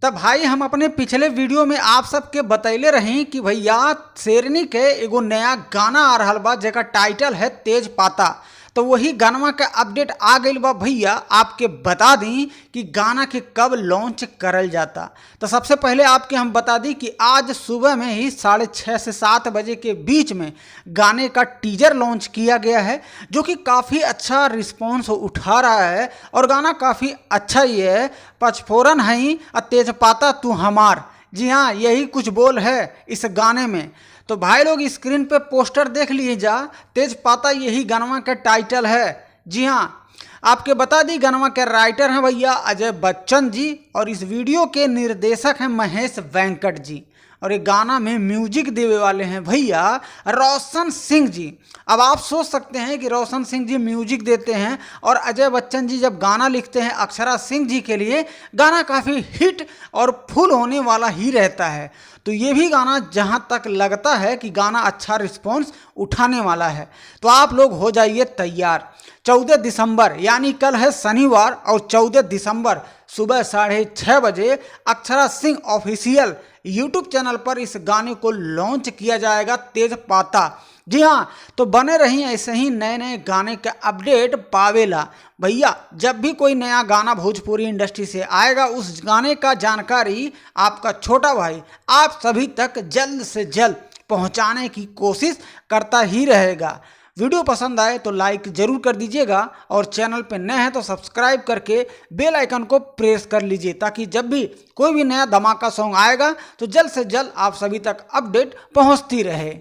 तब भाई हम अपने पिछले वीडियो में आप सबके बतैले रही कि भैया शेरनी के एगो नया गाना आ रहा बा जेका टाइटल है तेज पाता। तो वही गानवा के अपडेट आ गई बा भैया। आपके बता दी कि गाना के कब लॉन्च करल जाता। तो सबसे पहले आपके हम बता दी कि आज सुबह में ही 6:30 से 7 बजे के बीच में गाने का टीजर लॉन्च किया गया है, जो कि काफ़ी अच्छा रिस्पॉन्स उठा रहा है और गाना काफ़ी अच्छा ही है। पचफोरन है ही तेज पाता तू हमार, जी हाँ यही कुछ बोल है इस गाने में। तो भाई लोग स्क्रीन पे पोस्टर देख लीजिए जा, तेज पाता यही गानवा का टाइटल है। जी हाँ, आपके बता दी गानवा के राइटर हैं भैया अजय बच्चन जी और इस वीडियो के निर्देशक हैं महेश वेंकट जी। और ये गाना में म्यूजिक देने वाले हैं भैया रोशन सिंह जी। अब आप सोच सकते हैं कि रोशन सिंह जी म्यूजिक देते हैं और अजय बच्चन जी जब गाना लिखते हैं अक्षरा सिंह जी के लिए, गाना काफ़ी हिट और फुल होने वाला ही रहता है। तो ये भी गाना जहाँ तक लगता है कि गाना अच्छा रिस्पॉन्स उठाने वाला है। तो आप लोग हो जाइए तैयार। 14 दिसंबर यानी कल है शनिवार और 14 दिसंबर सुबह 6:30 बजे Akshara Singh official YouTube channel पर इस गाने को लॉन्च किया जाएगा तेज पाता। जी हाँ, तो बने रही ऐसे ही नए नए गाने का अपडेट पावेला भैया। जब भी कोई नया गाना भोजपुरी इंडस्ट्री से आएगा उस गाने का जानकारी आपका छोटा भाई आप सभी तक जल्द से जल्द पहुंचाने की कोशिश करता ही रहेगा। वीडियो पसंद आए तो लाइक जरूर कर दीजिएगा और चैनल पे नए हैं तो सब्सक्राइब करके बेल आइकन को प्रेस कर लीजिए, ताकि जब भी कोई भी नया धमाका सॉन्ग आएगा तो जल्द से जल्द आप सभी तक अपडेट पहुंचती रहे।